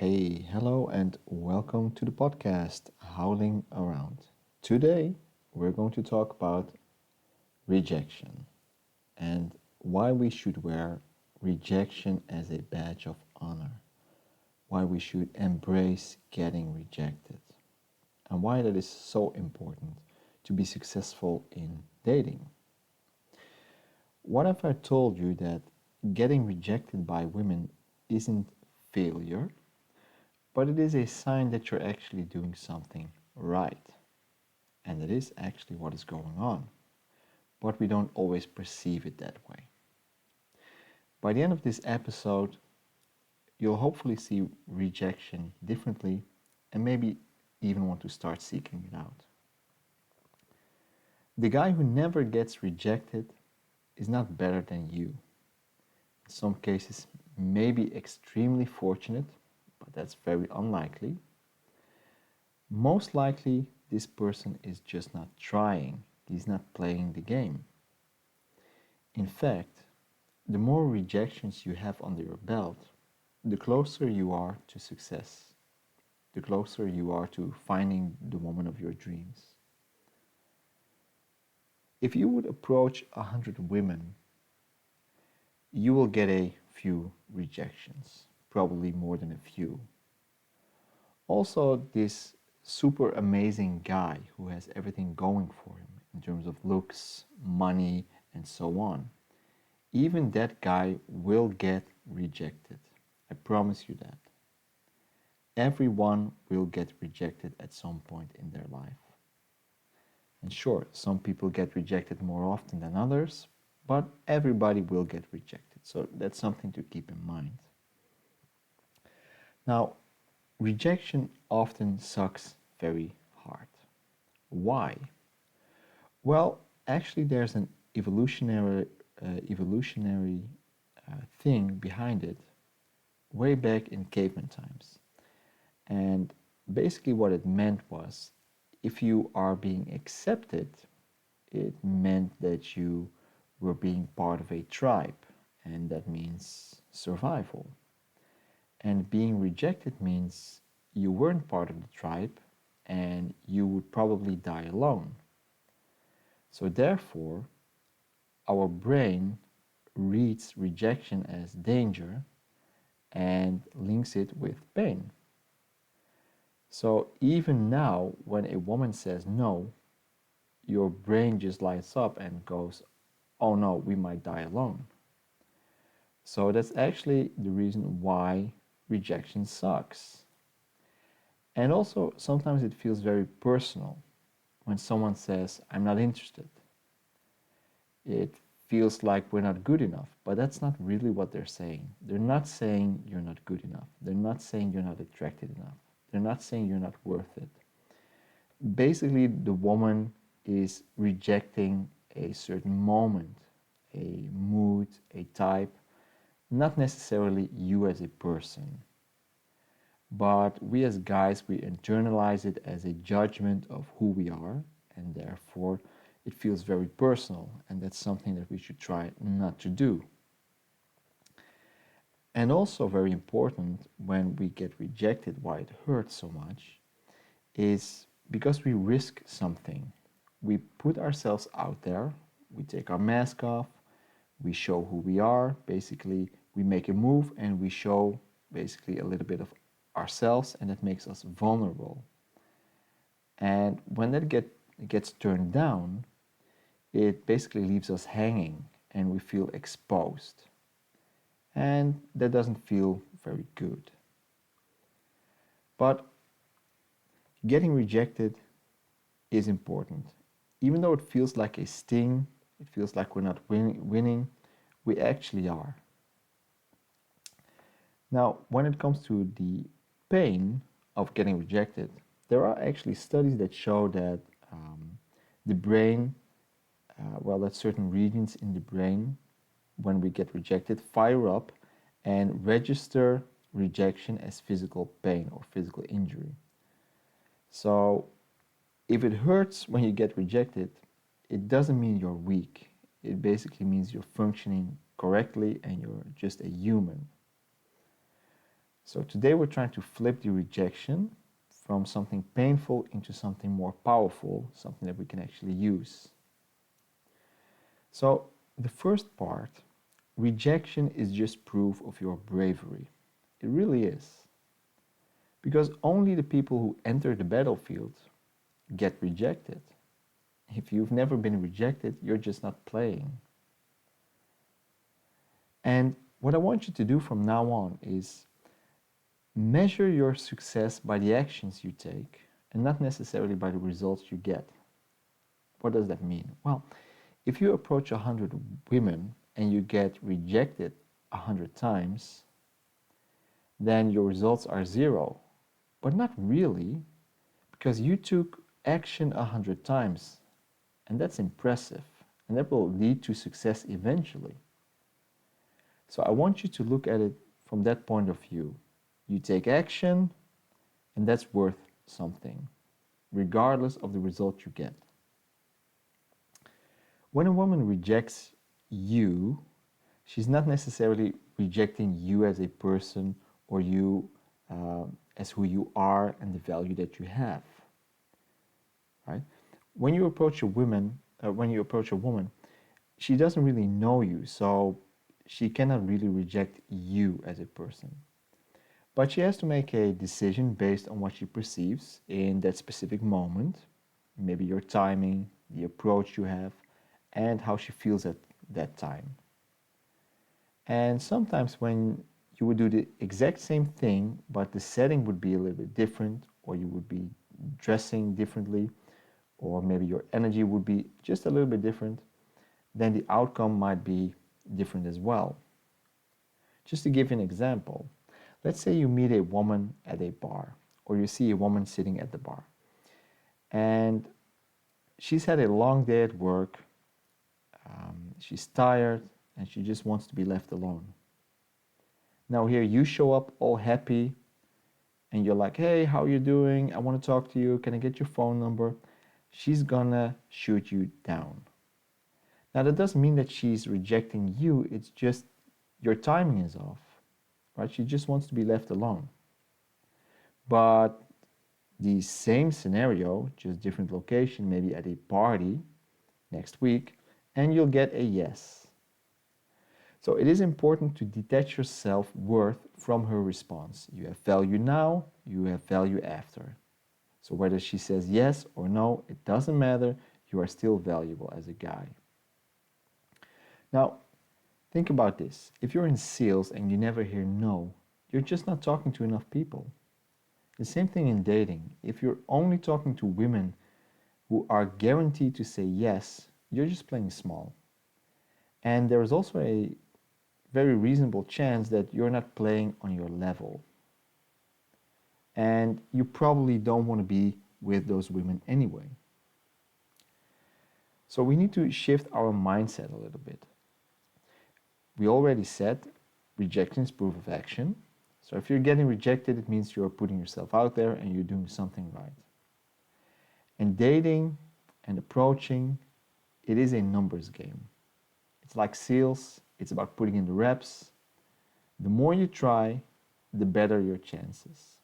Hey, hello, and welcome to the podcast Howling Around. Today, we're going to talk about rejection and why we should wear rejection as a badge of honor, why we should embrace getting rejected, and why that is so important to be successful in dating. What if I told you that getting rejected by women isn't failure, but it is a sign that you're actually doing something right? And it is actually what is going on, but we don't always perceive it that way. By the end of this episode, you'll hopefully see rejection differently and maybe even want to start seeking it out. The guy who never gets rejected is not better than you. In some cases, maybe extremely fortunate, but that's very unlikely. Most likely, this person is just not trying. He's not playing the game. In fact, the more rejections you have under your belt, the closer you are to success, the closer you are to finding the woman of your dreams. If you would approach 100 women, you will get a few rejections, probably more than a few. Also, this super amazing guy who has everything going for him in terms of looks, money, and so on, even that guy will get rejected. I promise you that. Everyone will get rejected at some point in their life. And sure, some people get rejected more often than others, but everybody will get rejected. So that's something to keep in mind. Now, rejection often sucks very hard. Why? Well, actually, there's an evolutionary thing behind it way back in caveman times. And basically, what it meant was if you are being accepted, it meant that you were being part of a tribe, and that means survival. And being rejected means you weren't part of the tribe and you would probably die alone. So, therefore, our brain reads rejection as danger and links it with pain. So even now, when a woman says no, your brain just lights up and goes, oh no, we might die alone. So that's actually the reason why rejection sucks. And also, sometimes it feels very personal when someone says, I'm not interested. It feels like we're not good enough, but that's not really what they're saying. They're not saying you're not good enough. They're not saying you're not attracted enough. They're not saying you're not worth it. Basically, the woman is rejecting a certain moment, a mood, a type, not necessarily you as a person. But we as guys, we internalize it as a judgment of who we are, and therefore it feels very personal, and that's something that we should try not to do. And also, very important when we get rejected, why it hurts so much, is because we risk something. We put ourselves out there, we take our mask off, we show who we are. Basically, we make a move and we show basically a little bit of ourselves, and that makes us vulnerable. And when that gets turned down, it basically leaves us hanging and we feel exposed. And that doesn't feel very good. But getting rejected is important. Even though it feels like a sting, it feels like we're not winning, we actually are. Now, when it comes to the pain of getting rejected, there are actually studies that show that the brain, that certain regions in the brain, when we get rejected, fire up and register rejection as physical pain or physical injury. So if it hurts when you get rejected, it doesn't mean you're weak. It basically means you're functioning correctly and you're just a human. So today we're trying to flip the rejection from something painful into something more powerful, something that we can actually use. So the first part, rejection is just proof of your bravery. It really is. Because only the people who enter the battlefield get rejected. If you've never been rejected, you're just not playing. And what I want you to do from now on is measure your success by the actions you take and not necessarily by the results you get. What does that mean? Well, if you approach 100 women and you get rejected 100 times, then your results are 0. But not really, because you took action 100 times, and that's impressive, and that will lead to success eventually. So I want you to look at it from that point of view. You take action, and that's worth something, regardless of the result you get. When a woman rejects you, she's not necessarily rejecting you as a person or you as who you are and the value that you have, right? When you approach a woman, she doesn't really know you, so she cannot really reject you as a person. But she has to make a decision based on what she perceives in that specific moment, maybe your timing, the approach you have, and how she feels at that time. And sometimes when you would do the exact same thing, but the setting would be a little bit different, or you would be dressing differently, or maybe your energy would be just a little bit different, then the outcome might be different as well. Just to give you an example, let's say you meet a woman at a bar, or you see a woman sitting at the bar, and she's had a long day at work, she's tired, and she just wants to be left alone. Now here you show up all happy, and you're like, hey, how are you doing? I want to talk to you. Can I get your phone number? She's gonna shoot you down. Now that doesn't mean that she's rejecting you, it's just your timing is off, right? She just wants to be left alone. But the same scenario, just different location, maybe at a party next week, and you'll get a yes. So it is important to detach your self-worth from her response. You have value now, you have value after. So whether she says yes or no, it doesn't matter, you are still valuable as a guy. Now, think about this. If you're in sales and you never hear no, you're just not talking to enough people. The same thing in dating. If you're only talking to women who are guaranteed to say yes, you're just playing small. And there is also a very reasonable chance that you're not playing on your level. And you probably don't want to be with those women anyway. So we need to shift our mindset a little bit. We already said rejection is proof of action. So if you're getting rejected, it means you're putting yourself out there and you're doing something right. And dating and approaching, it is a numbers game. It's like sales, it's about putting in the reps. The more you try, the better your chances.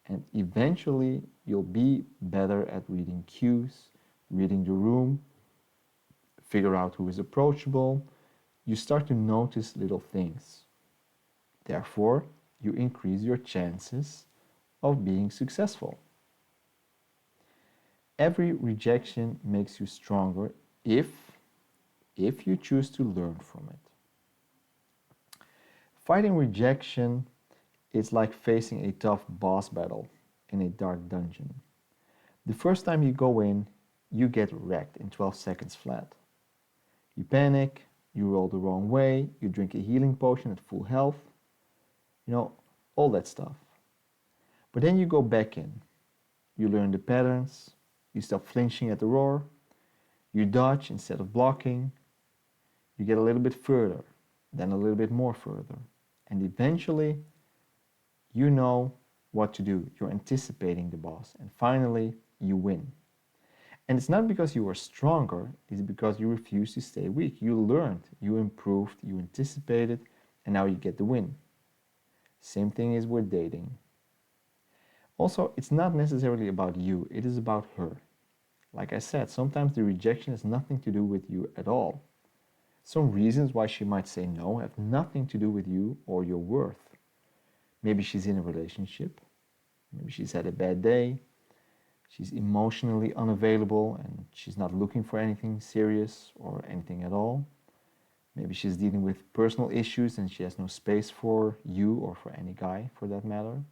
And eventually, you'll be better at reading cues, reading the room, figure out who is approachable. You start to notice little things. Therefore, you increase your chances of being successful. Every rejection makes you stronger if you choose to learn from it. Fighting rejection is like facing a tough boss battle in a dark dungeon. The first time you go in, you get wrecked in 12 seconds flat. You panic, you roll the wrong way, you drink a healing potion at full health, all that stuff. But then you go back in. You learn the patterns, you stop flinching at the roar, you dodge instead of blocking, you get a little bit further, then a little bit more further. And eventually, you know what to do. You're anticipating the boss. And finally, you win. And it's not because you were stronger, it's because you refused to stay weak. You learned, you improved, you anticipated, and now you get the win. Same thing is with dating. Also, it's not necessarily about you, it is about her. Like I said, sometimes the rejection has nothing to do with you at all. Some reasons why she might say no have nothing to do with you or your worth. Maybe she's in a relationship, maybe she's had a bad day, she's emotionally unavailable and she's not looking for anything serious or anything at all. Maybe she's dealing with personal issues and she has no space for you or for any guy for that matter.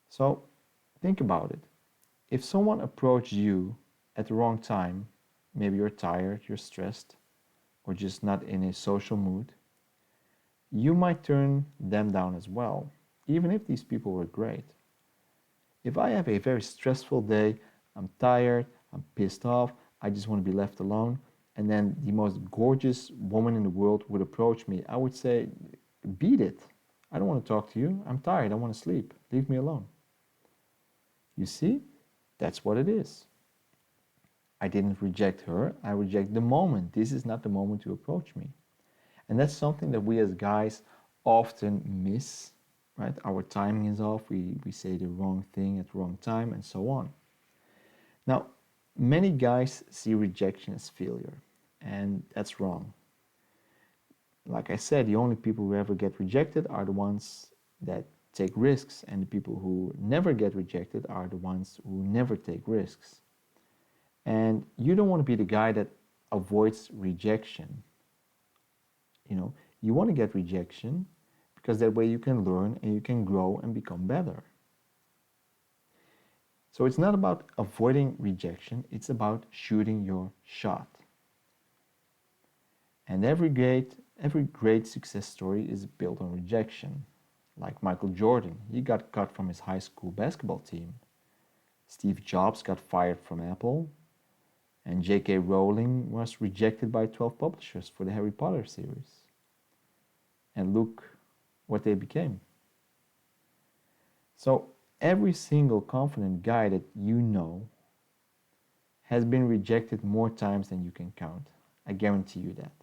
So think about it. If someone approached you at the wrong time, maybe you're tired, you're stressed, or just not in a social mood, you might turn them down as well, even if these people were great. If I have a very stressful day, I'm tired, I'm pissed off, I just want to be left alone, and then the most gorgeous woman in the world would approach me, I would say, beat it. I don't want to talk to you. I'm tired. I want to sleep. Leave me alone. You see? That's what it is. I didn't reject her. I reject the moment. This is not the moment to approach me. And that's something that we as guys often miss, right? Our timing is off. We say the wrong thing at the wrong time and so on. Now, many guys see rejection as failure, and that's wrong. Like I said, the only people who ever get rejected are the ones that take risks, and the people who never get rejected are the ones who never take risks. And you don't want to be the guy that avoids rejection. You want to get rejection because that way you can learn and you can grow and become better. So it's not about avoiding rejection, it's about shooting your shot. And every great success story is built on rejection. Like Michael Jordan, he got cut from his high school basketball team. Steve Jobs got fired from Apple. And J.K. Rowling was rejected by 12 publishers for the Harry Potter series. And look what they became. So every single confident guy that you know has been rejected more times than you can count. I guarantee you that.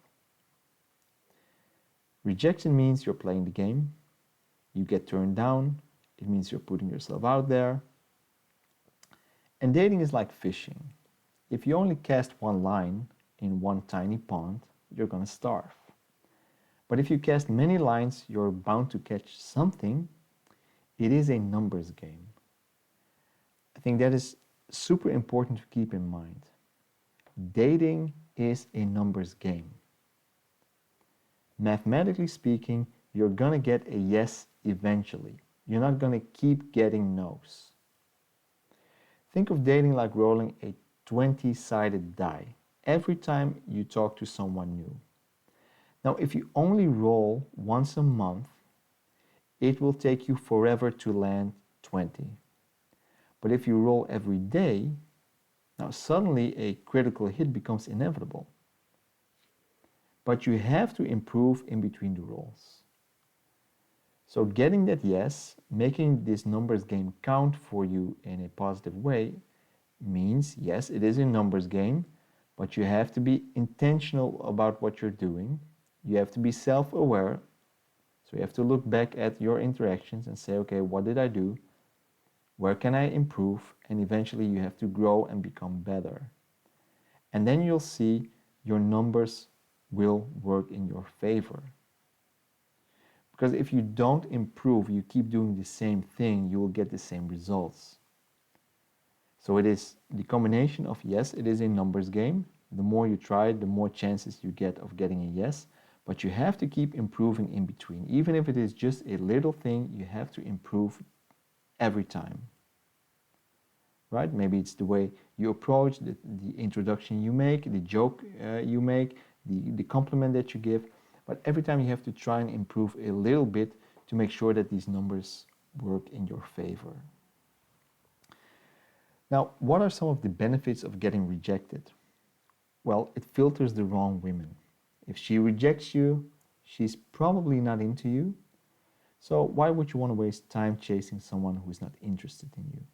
Rejection means you're playing the game. You get turned down. It means you're putting yourself out there. And dating is like fishing. If you only cast one line in one tiny pond, you're going to starve. But if you cast many lines, you're bound to catch something. It is a numbers game. I think that is super important to keep in mind. Dating is a numbers game. Mathematically speaking, you're going to get a yes eventually. You're not going to keep getting no's. Think of dating like rolling a 20-sided die every time you talk to someone new. Now, if you only roll once a month, it will take you forever to land 20. But if you roll every day, now suddenly a critical hit becomes inevitable. But you have to improve in between the rolls. So getting that yes, making this numbers game count for you in a positive way means, yes, it is a numbers game, but you have to be intentional about what you're doing. You have to be self-aware. So you have to look back at your interactions and say, okay, what did I do? Where can I improve? And eventually you have to grow and become better. And then you'll see your numbers will work in your favor. Because if you don't improve, you keep doing the same thing, you will get the same results. So it is the combination of, yes, it is a numbers game. The more you try, the more chances you get of getting a yes. But you have to keep improving in between. Even if it is just a little thing, you have to improve every time. Right? Maybe it's the way you approach, the introduction you make, the joke you make, the compliment that you give. But every time you have to try and improve a little bit to make sure that these numbers work in your favor. Now, what are some of the benefits of getting rejected? Well, it filters the wrong women. If she rejects you, she's probably not into you. So why would you want to waste time chasing someone who is not interested in you?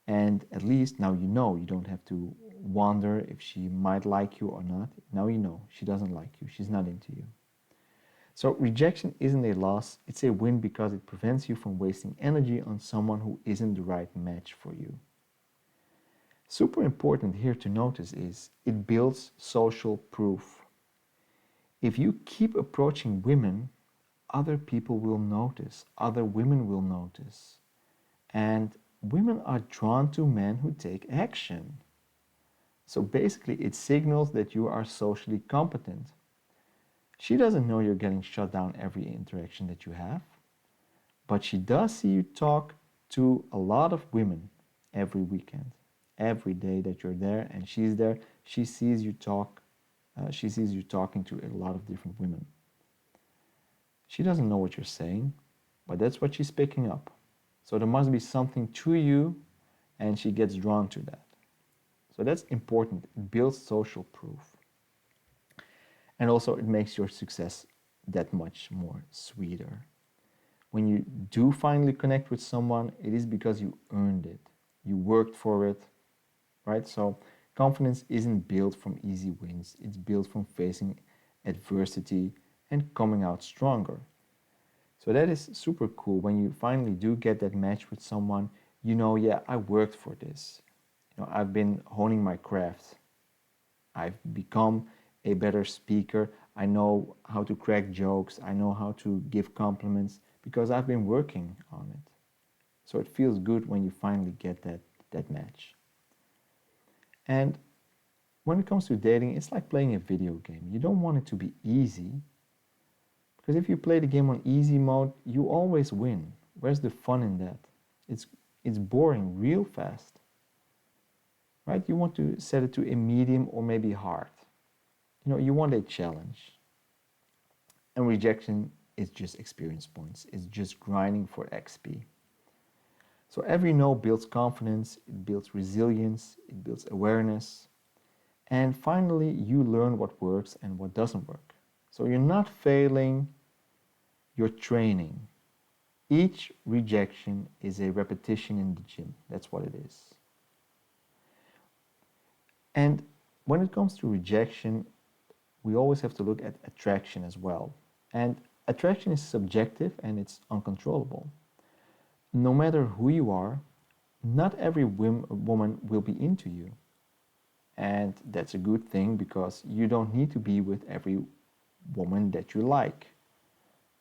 And at least now you don't have to wonder if she might like you or not. Now you know she doesn't like you, she's not into you. So rejection isn't a loss, it's a win because it prevents you from wasting energy on someone who isn't the right match for you. Super important here to notice is it builds social proof. If you keep approaching women, other people will notice, other women will notice. And women are drawn to men who take action. So basically, it signals that you are socially competent. She doesn't know you're getting shut down every interaction that you have, but she does see you talk to a lot of women every weekend, every day that you're there and she's there. She sees you talk. She sees you talking to a lot of different women. She doesn't know what you're saying, but that's what she's picking up. So there must be something to you, and she gets drawn to that. So that's important. It builds social proof. And also, it makes your success that much more sweeter. When you do finally connect with someone, it is because you earned it. You worked for it, right? So confidence isn't built from easy wins. It's built from facing adversity and coming out stronger. So that is super cool. When you finally do get that match with someone, you know, yeah, I worked for this. You know, I've been honing my craft. I've become a better speaker. I know how to crack jokes. I know how to give compliments because I've been working on it. So it feels good when you finally get that match. And when it comes to dating, it's like playing a video game. You don't want it to be easy because if you play the game on easy mode, you always win. Where's the fun in that? It's boring real fast. Right? You want to set it to a medium or maybe hard. You know, you want a challenge. And rejection is just experience points. It's just grinding for XP. So every no builds confidence, it builds resilience, it builds awareness. And finally, you learn what works and what doesn't work. So you're not failing, you're training. Each rejection is a repetition in the gym. That's what it is. And when it comes to rejection, we always have to look at attraction as well. And attraction is subjective and it's uncontrollable. No matter who you are, not every woman will be into you. And that's a good thing because you don't need to be with every woman that you like.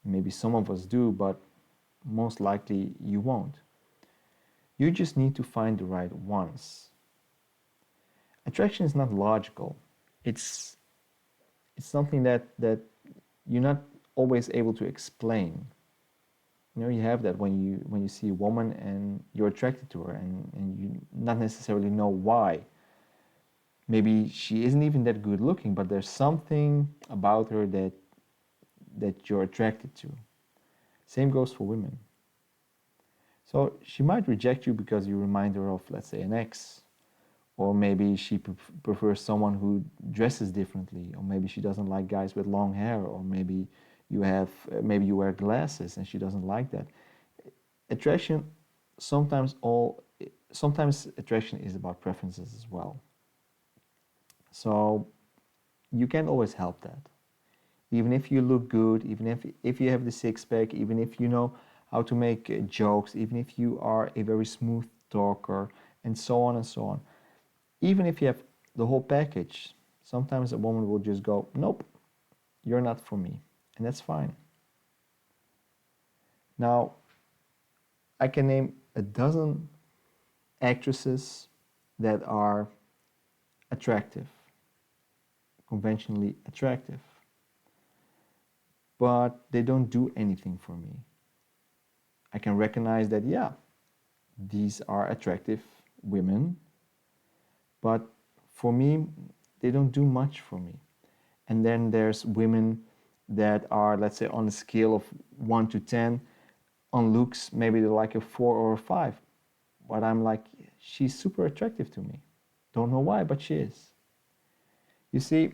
Maybe some of us do, but most likely you won't. You just need to find the right ones. Attraction is not logical. It's something that you're not always able to explain. You know, you have that when you see a woman and you're attracted to her and you not necessarily know why. Maybe she isn't even that good looking, but there's something about her that you're attracted to. Same goes for women. So she might reject you because you remind her of, let's say, an ex, or maybe she prefers someone who dresses differently, or maybe she doesn't like guys with long hair, or maybe maybe you wear glasses and she doesn't like that. Attraction, sometimes attraction is about preferences as well. So you can't always help that. Even if you look good, even if you have the six pack, even if you know how to make jokes, even if you are a very smooth talker, and so on and so on. Even if you have the whole package, sometimes a woman will just go, nope, you're not for me. And that's fine. Now, I can name a dozen actresses that are attractive, conventionally attractive, but they don't do anything for me. I can recognize that, yeah, these are attractive women, but for me, they don't do much for me. And then there's women that are, let's say, on a scale of 1 to 10, on looks, maybe they're like a 4 or a 5. But I'm like, she's super attractive to me. Don't know why, but she is. You see,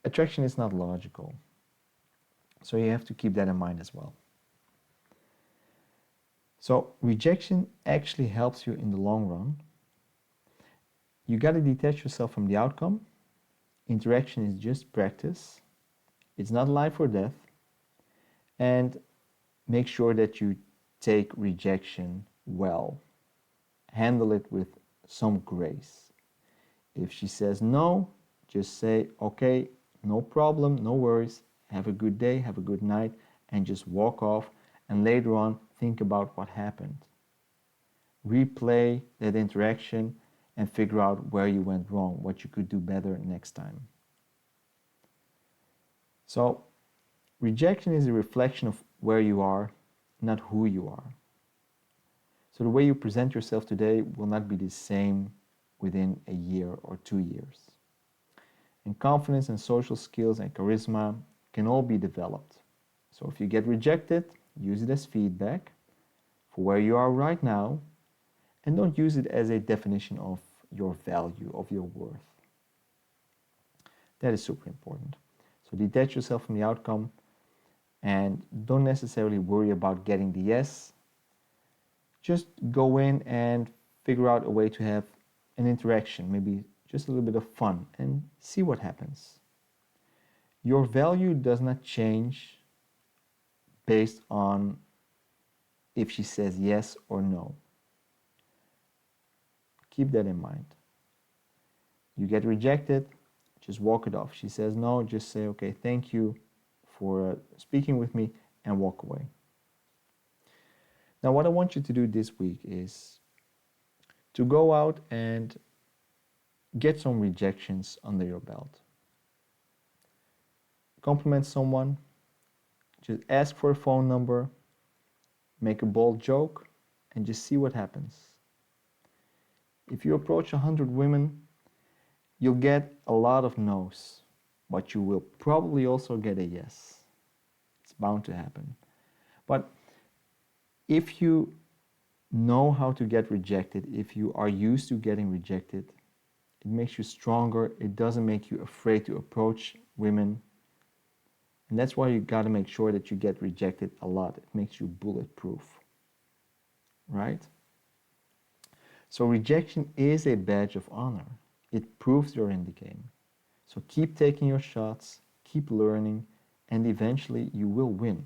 attraction is not logical. So you have to keep that in mind as well. So rejection actually helps you in the long run. You got to detach yourself from the outcome. Interaction is just practice. It's not life or death. And make sure that you take rejection well. Handle it with some grace. If she says no, just say, okay, no problem, no worries, have a good day, have a good night, and just walk off. And later on, think about what happened. Replay that interaction and figure out where you went wrong, what you could do better next time. So, rejection is a reflection of where you are, not who you are. So the way you present yourself today will not be the same within a year or 2 years. And confidence and social skills and charisma can all be developed. So if you get rejected, use it as feedback for where you are right now, and don't use it as a definition of your value, of your worth. That is super important. So detach yourself from the outcome and don't necessarily worry about getting the yes. Just go in and figure out a way to have an interaction, maybe just a little bit of fun, and see what happens. Your value does not change based on if she says yes or no. Keep that in mind. You get rejected, just walk it off. She says no, just say, okay, thank you for speaking with me, and walk away. Now, what I want you to do this week is to go out and get some rejections under your belt. Compliment someone, just ask for a phone number, make a bold joke, and just see what happens. If you approach 100 women, you'll get a lot of no's, but you will probably also get a yes. It's bound to happen. But if you know how to get rejected, if you are used to getting rejected, it makes you stronger. It doesn't make you afraid to approach women. And that's why you got to make sure that you get rejected a lot. It makes you bulletproof, right? So rejection is a badge of honor. It proves you're in the game. So keep taking your shots, keep learning, and eventually you will win.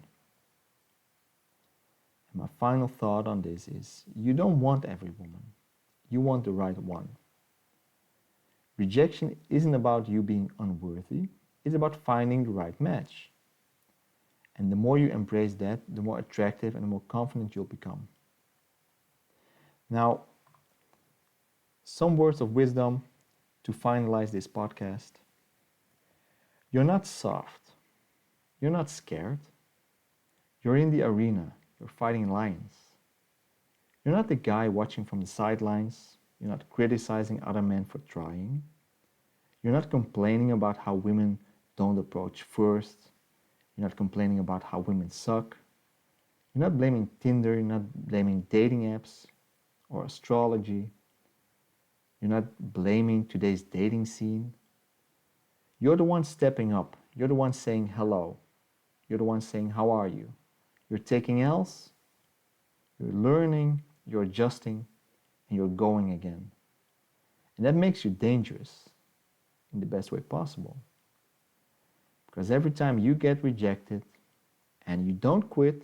And my final thought on this is, you don't want every woman. You want the right one. Rejection isn't about you being unworthy. It's about finding the right match. And the more you embrace that, the more attractive and the more confident you'll become. Now, some words of wisdom to finalize this podcast. You're not soft. You're not scared. You're in the arena. You're fighting lions. You're not the guy watching from the sidelines. You're not criticizing other men for trying. You're not complaining about how women don't approach first. You're not complaining about how women suck. You're not blaming Tinder. You're not blaming dating apps or astrology. You're not blaming today's dating scene. You're the one stepping up. You're the one saying hello. You're the one saying, how are you? You're taking L's. You're learning. You're adjusting. And you're going again. And that makes you dangerous in the best way possible. Because every time you get rejected and you don't quit,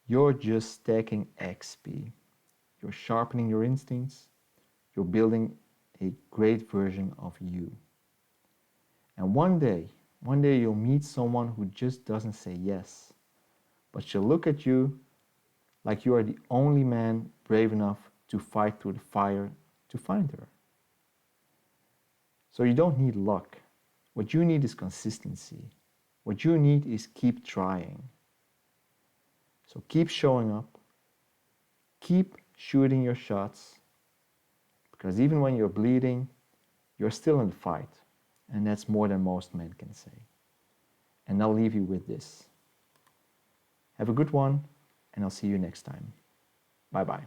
you're just stacking XP. You're sharpening your instincts. You're building a great version of you. And one day you'll meet someone who just doesn't say yes, but she'll look at you like you are the only man brave enough to fight through the fire to find her. So you don't need luck. What you need is consistency. What you need is keep trying. So keep showing up. Keep shooting your shots. Because even when you're bleeding, you're still in the fight. And that's more than most men can say. And I'll leave you with this. Have a good one, and I'll see you next time. Bye-bye.